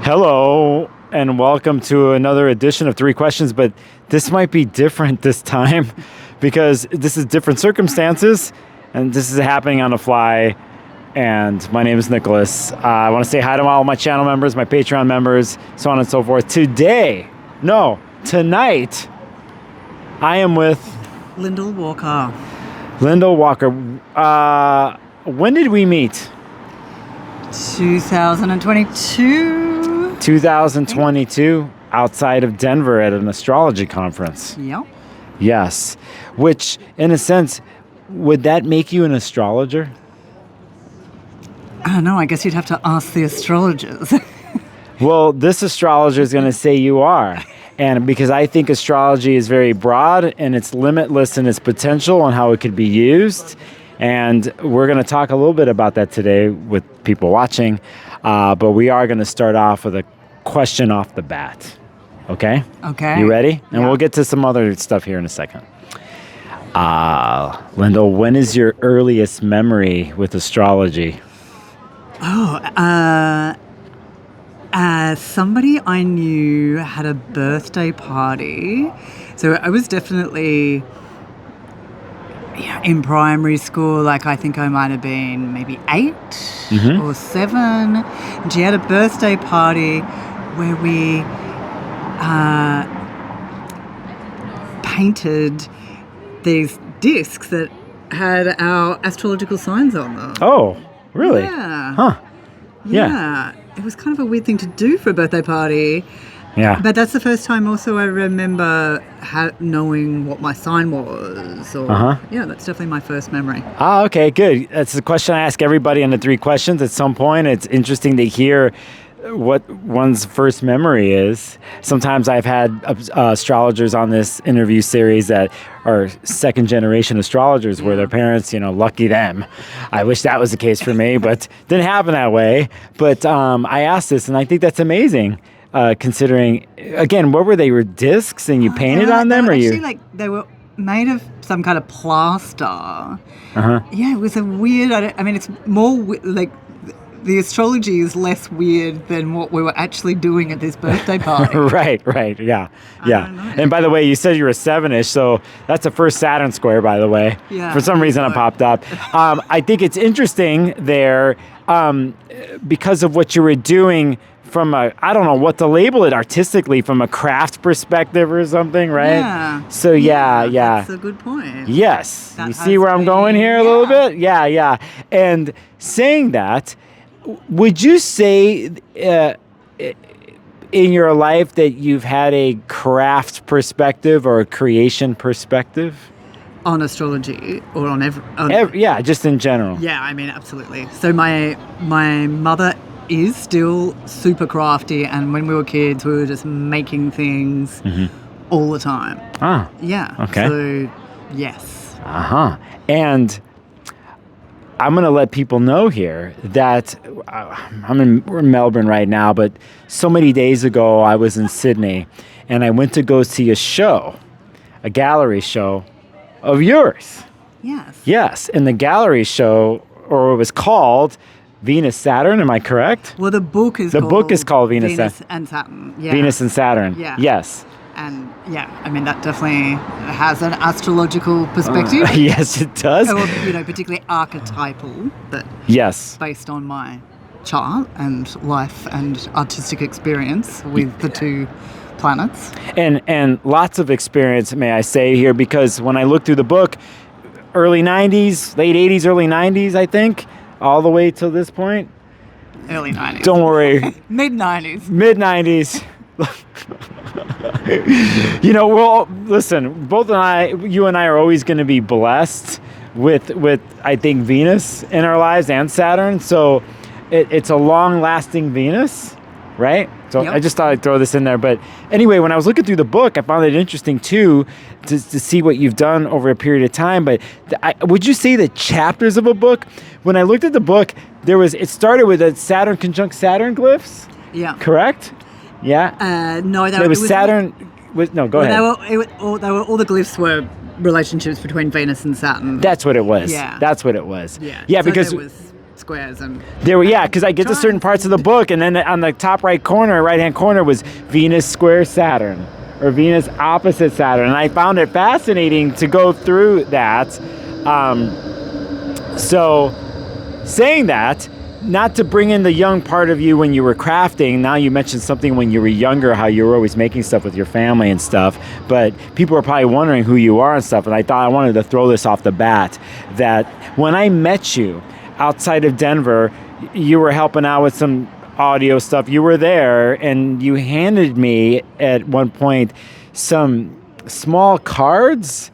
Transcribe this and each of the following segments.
Hello, and welcome to another edition of Three Questions, but this might be different this time because this is different circumstances, and this is happening on the fly, and my name is Nicholas. I want to say hi to all my channel members, my Patreon members, so on and so forth. Tonight, I am with... Lyndal Walker. Lyndal Walker. When did we meet? 2022. 2022, outside of Denver at an astrology conference. Yep. Yes. Which, in a sense, would that make you an astrologer? I don't know. I guess you'd have to ask the astrologers. Well, this astrologer is going to say you are. And because I think astrology is very broad and it's limitless in its potential and how it could be used. And we're going to talk a little bit about that today with people watching. But we are going to start off with a question off the bat. Okay? Okay. You ready? And yeah. We'll get to some other stuff here in a second. Lyndal, when is your earliest memory with astrology? Somebody I knew had a birthday party. So I was definitely in primary school. Like, I think I might have been maybe 8 or 7. And she had a birthday party where we painted these discs that had our astrological signs on them. Oh, really? Yeah. Huh. Yeah. It was kind of a weird thing to do for a birthday party. Yeah. But that's the first time also I remember knowing what my sign was. Or, yeah, that's definitely my first memory. Oh, okay, good. That's the question I ask everybody in the 3 questions at some point. It's interesting to hear what one's first memory is. Sometimes I've had astrologers on this interview series that are second-generation astrologers where their parents, lucky them. I wish that was the case for me, but didn't happen that way. But I asked this, and I think that's amazing. Considering, again, what were they? Were discs and you painted on them? They were made of some kind of plaster. Yeah, it was a weird, it's more like the astrology is less weird than what we were actually doing at this birthday party. Right, yeah. And by the way, you said you were 7-ish, so that's the first Saturn square, by the way. Yeah. For some reason it popped up. I think it's interesting there because of what you were doing from I don't know what to label it artistically, from a craft perspective or something, right? Yeah. So yeah. That's a good point. Yes. You see where I'm going here a little bit? Yeah. And saying that, would you say in your life that you've had a craft perspective or a creation perspective? On astrology or on yeah, just in general. Yeah, absolutely. So my mother is still super crafty, and when we were kids, we were just making things all the time. Ah. Yeah. Okay. So, yes. And I'm going to let people know here that we're in Melbourne right now, but so many days ago I was in Sydney and I went to go see a gallery show of yours. Yes. Yes, and the gallery show, or it was called Venus Saturn, am I correct? Well, the book is called Venus and Saturn. Yeah. Venus and Saturn. Yeah. Yes. And that definitely has an astrological perspective. Yes, it does. Or, particularly archetypal, but based on my chart and life and artistic experience with the 2 planets. And lots of experience, may I say here, because when I look through the book, early 90s, late 80s, early 90s, I think, all the way till this point. Early 90s. Don't worry. Mid-90s. Mid-90s. Listen, you and I are always going to be blessed with I think Venus in our lives and Saturn. So it's a long-lasting Venus, right? So I just thought I'd throw this in there. But anyway, when I was looking through the book, I found it interesting too to see what you've done over a period of time. But would you say the chapters of a book? When I looked at the book, it started with a Saturn conjunct Saturn glyphs. Yeah. Correct? Yeah. No, it was Saturn. Go ahead. All the glyphs were relationships between Venus and Saturn. That's what it was. Yeah. That's what it was. Yeah. Yeah, so because there was squares and There were, yeah, because I get to certain parts of the book, and then on the top right hand corner was Venus square Saturn, or Venus opposite Saturn, and I found it fascinating to go through that. So, saying that, not to bring in the young part of you when you were crafting. Now you mentioned something when you were younger, how you were always making stuff with your family and stuff, but people are probably wondering who you are and stuff, and I thought I wanted to throw this off the bat, that when I met you outside of Denver, you were helping out with some audio stuff. You were there, and you handed me at one point some small cards,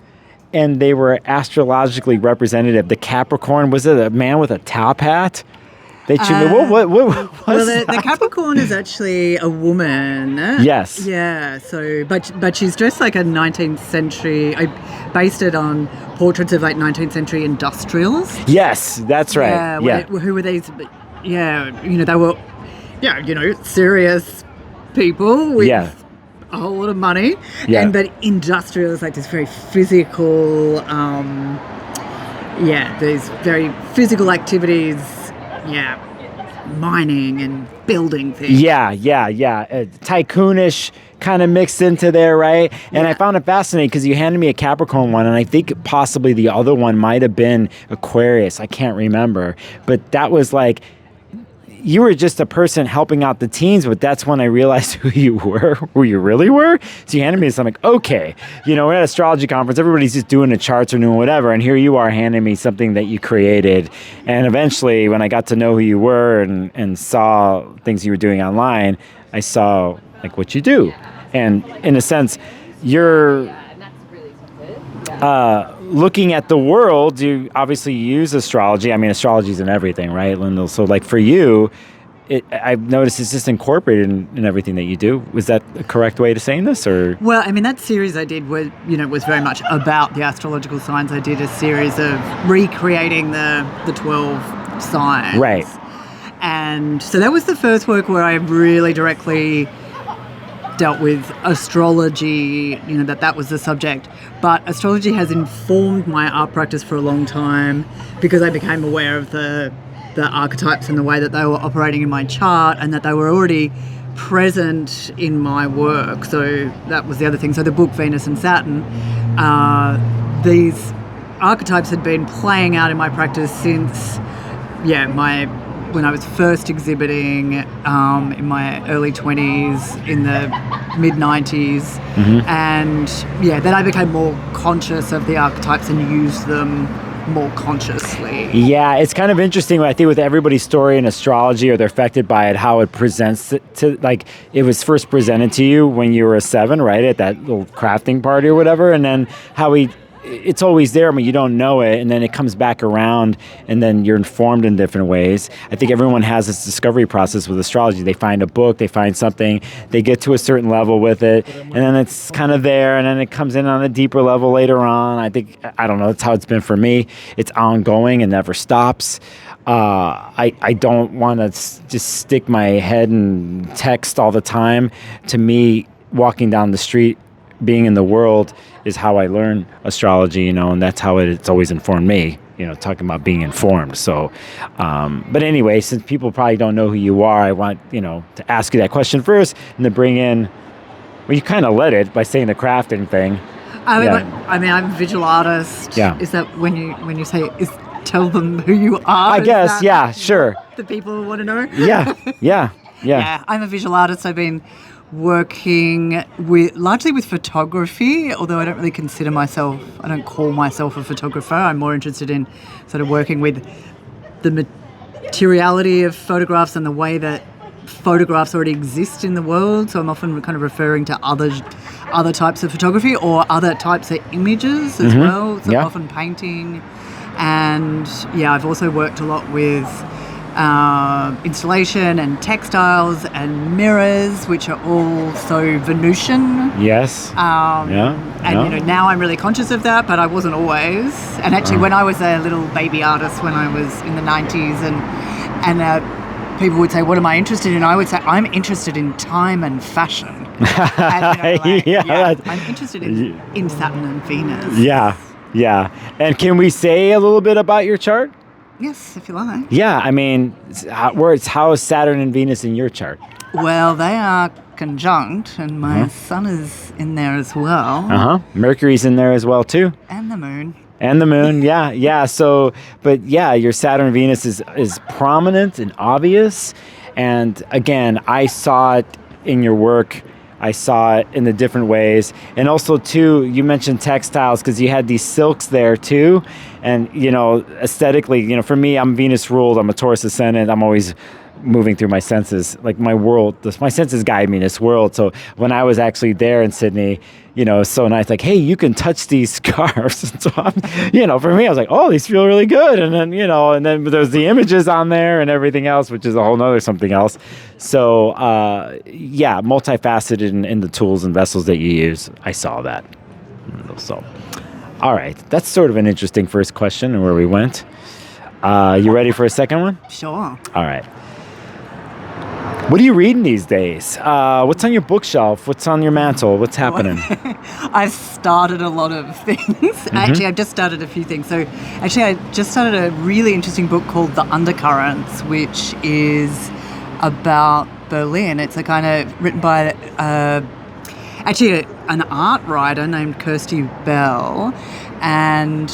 and they were astrologically representative. The Capricorn, was it a man with a top hat? What well, the Capricorn is actually a woman. Yes. Yeah. So, but she's dressed like a 19th century. I based it on portraits of like 19th century industrials. Yes, that's right. Yeah. Who were these? Yeah. They were. Yeah. Serious people with a whole lot of money. Yeah. But industrials, like this very physical. These very physical activities. Yeah, mining and building things. Yeah. Tycoonish kind of mixed into there, right? And I found it fascinating because you handed me a Capricorn one, and I think possibly the other one might have been Aquarius. I can't remember. But that was like, you were just a person helping out the teens, but that's when I realized who you really were. So you handed me something, like, okay, we're at an astrology conference, everybody's just doing the charts or doing whatever, and here you are handing me something that you created. And eventually, when I got to know who you were and saw things you were doing online, I saw like what you do. And in a sense, you're looking at the world. You obviously use astrology. I mean, astrology is in everything, right, Lyndal? So, like, for you, I've noticed it's just incorporated in everything that you do. Was that the correct way to saying this, or? Well, I mean, that series I did was very much about the astrological signs. I did a series of recreating the 12 signs. Right. And so that was the first work where I really directly dealt with astrology, that was the subject. But astrology has informed my art practice for a long time because I became aware of the archetypes and the way that they were operating in my chart, and that they were already present in my work. So that was the other thing. So the book Venus and Saturn, these archetypes had been playing out in my practice since when I was first exhibiting in my early 20s, in the mid-90s. Mm-hmm. And then I became more conscious of the archetypes and used them more consciously. Yeah, it's kind of interesting, I think, with everybody's story in astrology, or they're affected by it, how it presents to, like, it was first presented to you when you were a 7, right, at that little crafting party or whatever, and then how it's always there, but you don't know it, and then it comes back around, and then you're informed in different ways. I think everyone has this discovery process with astrology. They find a book, they find something, they get to a certain level with it, and then it's kind of there, and then it comes in on a deeper level later on. I don't know, that's how it's been for me. It's ongoing and never stops. I don't want to just stick my head in text all the time. To me, walking down the street, being in the world is how I learn astrology, and that's how it's always informed me, talking about being informed. So, but anyway, since people probably don't know who you are, I want, to ask you that question first, and to bring in, well, you kind of led it by saying the crafting thing. I'm a visual artist. Yeah. Is that when you say, tell them who you are? I guess, yeah, sure. The people want to know? Yeah. Yeah, I'm a visual artist. I've been working largely with photography, although I don't call myself a photographer. I'm more interested in sort of working with the materiality of photographs and the way that photographs already exist in the world. So I'm often kind of referring to other types of photography or other types of images as well. So often painting. And I've also worked a lot with installation and textiles and mirrors, which are all so Venusian. Yes. Now I'm really conscious of that, but I wasn't always. And actually, when I was a little baby artist, when I was in the 90s, and people would say, "What am I interested in?" I would say, "I'm interested in time and fashion." And, I'm interested in Saturn and Venus. Yeah. And can we say a little bit about your chart? Yes, if you like. Yeah, I mean, how is Saturn and Venus in your chart? Well, they are conjunct, and my sun is in there as well. Mercury's in there as well too. And the moon. And the moon, yeah. So, but yeah, your Saturn and Venus is prominent and obvious. And again, I saw it in your work. I saw it in the different ways. And also too, you mentioned textiles because you had these silks there too. And, aesthetically, for me, I'm Venus ruled. I'm a Taurus ascendant. I'm always moving through my senses, like my senses guide me in this world. So when I was actually there in Sydney, it's so nice. Like, hey, you can touch these scarves. And so for me, I was like, oh, these feel really good. And then, and then there's the images on there and everything else, which is a whole nother something else. So multifaceted in the tools and vessels that you use. I saw that. So, all right. That's sort of an interesting first question and where we went. You ready for a second one? Sure. All right. What are you reading these days? What's on your bookshelf? What's on your mantle? What's happening? I've started a lot of things. Actually, I've just started a few things. So actually, I just started a really interesting book called The Undercurrents, which is about Berlin. It's a kind of written by an art writer named Kirsty Bell. And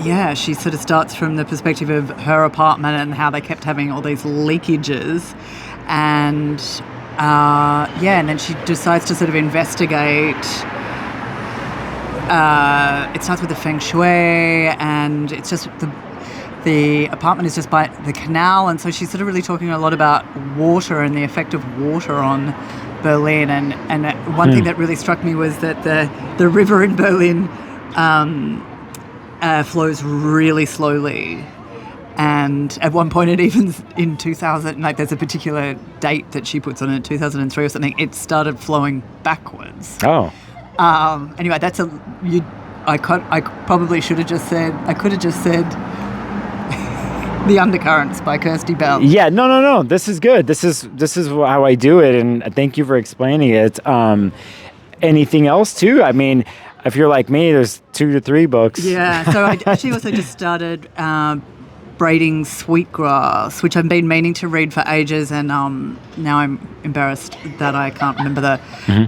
yeah, she sort of starts from the perspective of her apartment and how they kept having all these leakages. And and then she decides to sort of investigate. It starts with the feng shui, and it's just the apartment is just by the canal, and so she's sort of really talking a lot about water and the effect of water on Berlin. And one thing that really struck me was that the river in Berlin flows really slowly. And at one point, it even in 2000, there's a particular date that she puts on it, 2003 or something, it started flowing backwards. Oh. Anyway, I probably should have just said, I could have just said The Undercurrents by Kirsty Bell. Yeah, no. This is good. This is how I do it, and thank you for explaining it. Anything else too? I mean, if you're like me, there's 2 to 3 books. Yeah, so I actually also just started Braiding Sweetgrass, which I've been meaning to read for ages, and now I'm embarrassed that I can't remember the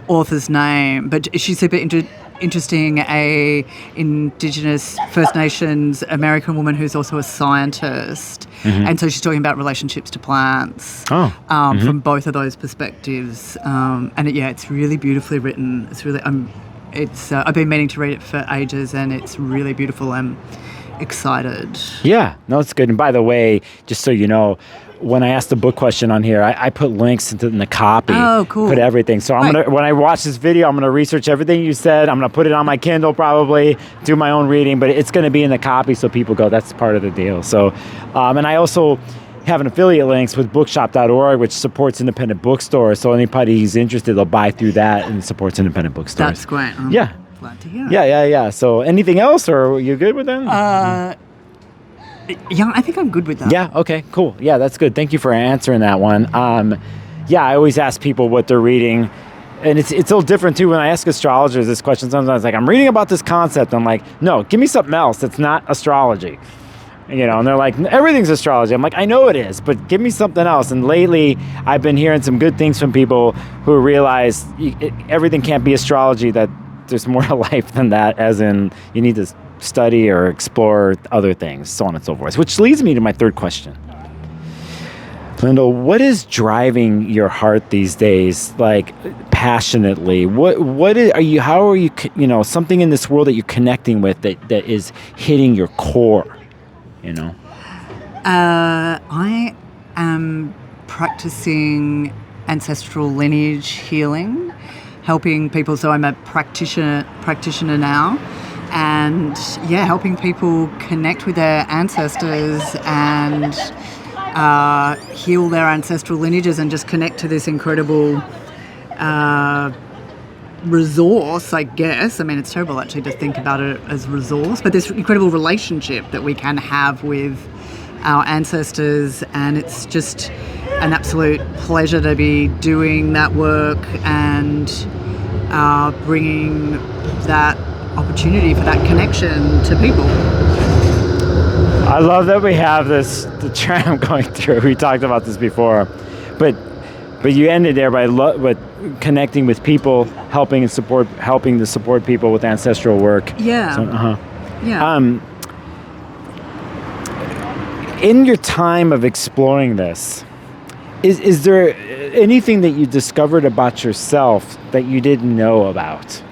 author's name. But she's super interesting, a Indigenous First Nations American woman who's also a scientist, and so she's talking about relationships to plants from both of those perspectives. And it's really beautifully written. It's really I've been meaning to read it for ages, and it's really beautiful. I'm excited. Yeah, no, it's good. And by the way, just so you know, when I asked the book question on here, I put links in the copy. Oh, cool. Put everything. So when I watch this video, I'm gonna research everything you said. I'm gonna put it on my Kindle, probably do my own reading, but it's gonna be in the copy so people go, that's part of the deal. So, and I also have an affiliate links with bookshop.org, which supports independent bookstores. So anybody who's interested, they'll buy through that and supports independent bookstores. That's great. Yeah. Glad to hear. Yeah. So anything else, or are you good with that? Yeah, I think I'm good with that. Yeah, okay, cool. Yeah, that's good. Thank you for answering that one. I always ask people what they're reading. And it's a little different too when I ask astrologers this question. Sometimes like, I'm reading about this concept. I'm like, no, give me something else that's not astrology. And they're like, everything's astrology. I'm like, I know it is, but give me something else. And lately, I've been hearing some good things from people who realize everything can't be astrology, that there's more to life than that, as in you need to study or explore other things, so on and so forth. Which leads me to my third question. Lyndal, what is driving your heart these days, like passionately? How are you, something in this world that you're connecting with that is hitting your core, I am practicing ancestral lineage healing, helping people. So I'm a practitioner now, and helping people connect with their ancestors and heal their ancestral lineages and just connect to this incredible resource, I guess. I mean, it's terrible actually to think about it as resource, but this incredible relationship that we can have with our ancestors, and it's just an absolute pleasure to be doing that work and bringing that opportunity for that connection to people. I love that we have the tram going through. We talked about this before, but you ended there by with connecting with people, helping to support people with ancestral work. Yeah. So, Yeah. In your time of exploring this, is there anything that you discovered about yourself that you didn't know about?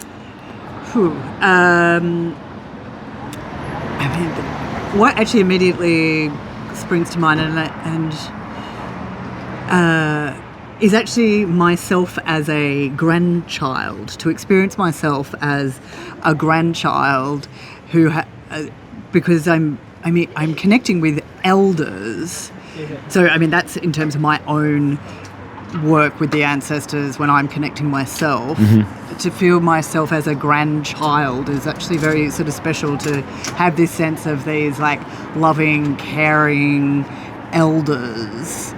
I mean, what actually immediately springs to mind is actually myself as a grandchild, to experience myself as a grandchild because I'm connecting with elders. So, I mean, that's in terms of my own work with the ancestors when I'm connecting myself. Mm-hmm. To feel myself as a grandchild is actually very sort of special, to have this sense of these like loving, caring elders.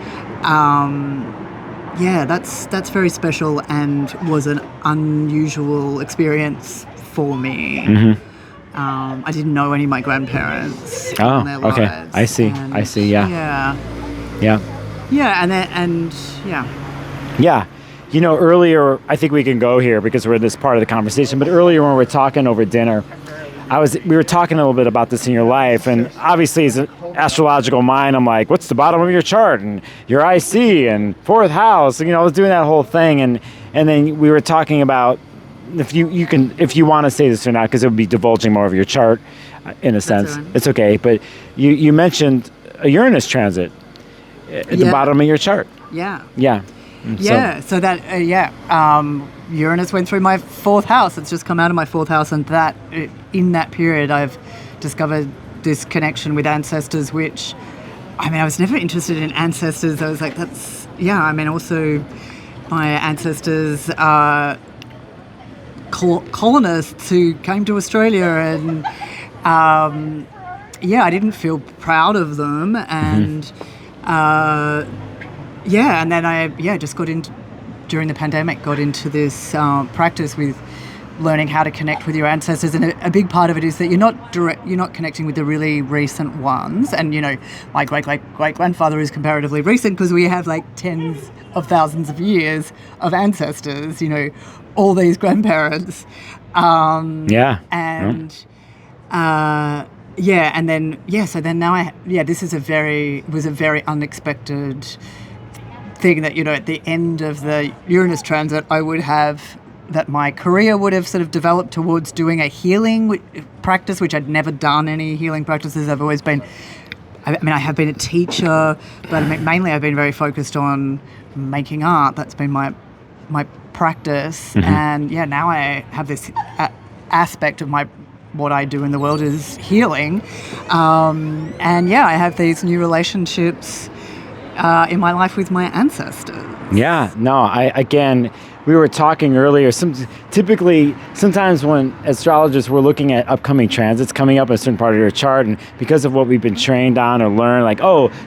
That's very special and was an unusual experience for me. Mm-hmm. I didn't know any of my grandparents. Oh, in their okay. lives. I see. Yeah. Yeah. Yeah. You know, earlier, I think we can go here because we're in this part of the conversation, but earlier when we were talking over dinner, we were talking a little bit about this in your life, and obviously as an astrological mind, I'm like, what's the bottom of your chart, and your IC, and fourth house, and, I was doing that whole thing, and then we were talking about, if you want to say this or not, because it would be divulging more of your chart, in a sense. Right. It's okay, but you mentioned a Uranus transit at the bottom of your chart. Yeah. Yeah. So that Uranus went through my fourth house. It's just come out of my fourth house, and in that period I've discovered this connection with ancestors, which, I mean, I was never interested in ancestors. I was like, also my ancestors are colonists who came to Australia, and I didn't feel proud of them, and and then I just got into, during the pandemic, got into this practice with learning how to connect with your ancestors, and a big part of it is that you're not connecting with the really recent ones, and my great grandfather is comparatively recent because we have like tens of thousands of years of ancestors, all these grandparents, so then now this is was a very unexpected thing that, at the end of the Uranus transit, I would have, that my career would have sort of developed towards doing a healing practice, which I'd never done any healing practices. I've always been, I have been a teacher, but mainly I've been very focused on making art. That's been my practice. Mm-hmm. And now I have this aspect of what I do in the world is healing. I have these new relationships in my life with my ancestors. Yeah, no, we were talking earlier, sometimes when astrologers were looking at upcoming transits coming up in a certain part of your chart, and because of what we've been trained on or learned, like,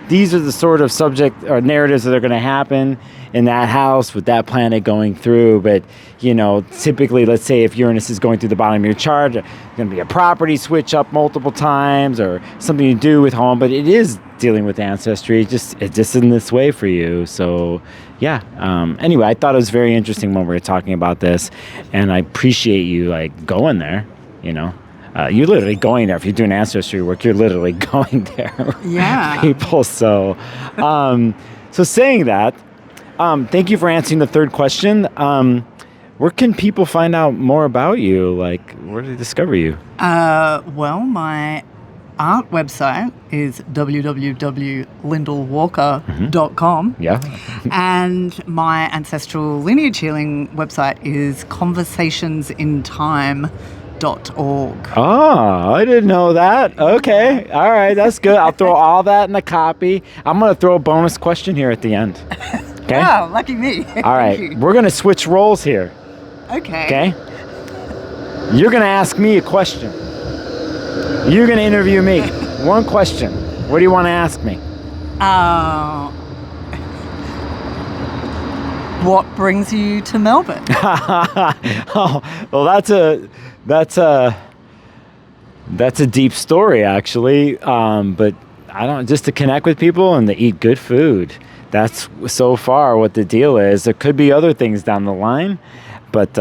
these are the sort of subject or narratives that are going to happen in that house with that planet going through. But, typically, let's say if Uranus is going through the bottom of your chart, there's going to be a property switch up multiple times or something to do with home, but it is dealing with ancestry. It's just in this way for you. So, anyway, I thought it was very interesting when we were talking about this, and I appreciate you going there. You're literally going there. If you're doing ancestry work, you're literally going there. Yeah. People. So saying that, thank you for answering the third question. Where can people find out more about you? Where do they discover you? My art website is www.lyndalwalker.com. Yeah. And my ancestral lineage healing website is conversationsintime.org. Oh, I didn't know that. Okay. All right. That's good. I'll throw all that in the copy. I'm going to throw a bonus question here at the end. Okay. Wow, lucky me. All right. We're going to switch roles here. Okay. You're going to ask me a question. You're going to interview me. One question. What do you want to ask me? What brings you to Melbourne? Oh, well, that's That's a deep story, actually. But I don't, just to connect with people and to eat good food. That's so far what the deal is. There could be other things down the line, but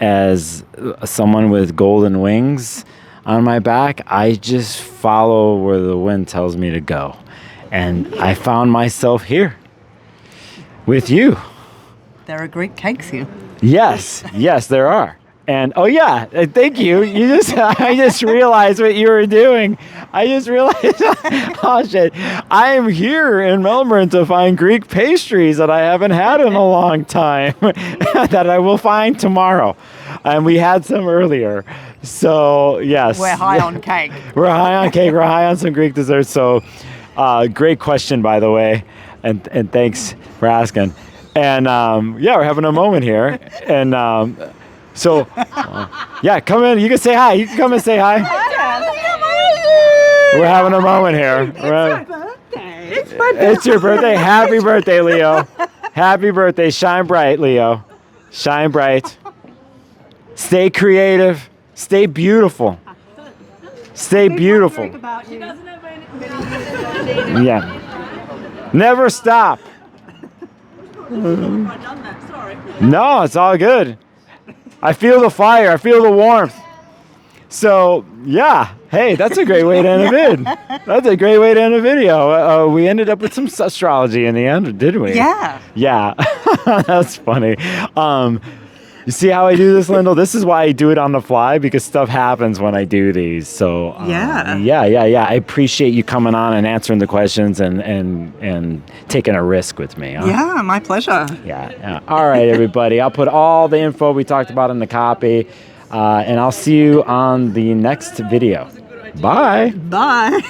as someone with golden wings on my back, I just follow where the wind tells me to go. And I found myself here with you. There are Greek cakes here. Yes, there are. And oh yeah, thank you. I just realized what you were doing. I just realized, oh shit, I am here in Melbourne to find Greek pastries that I haven't had in a long time, that I will find tomorrow. And we had some earlier. So yes. We're high on cake. We're high on cake. We're high on some Greek desserts. So great question, by the way. And thanks for asking. And yeah, we're having a moment here. And so, yeah, come in. You can say hi. You can come and say hi. We're having a moment here. It's my birthday. It's your birthday. Happy birthday, Leo. Happy birthday. Shine bright, Leo. Shine bright. Stay creative. Stay beautiful. Stay beautiful. Yeah. Never stop. No, it's all good. I feel the fire. I feel the warmth. So, yeah. Hey, that's a great way to end a vid. That's a great way to end a video. We ended up with some astrology in the end, didn't we? Yeah. Yeah. That's funny. You see how I do this, Lyndal? This is why I do it on the fly, because stuff happens when I do these. So, yeah. I appreciate you coming on and answering the questions and taking a risk with me. Huh? Yeah, my pleasure. Yeah. All right, everybody. I'll put all the info we talked about in the copy, and I'll see you on the next video. Bye. Bye.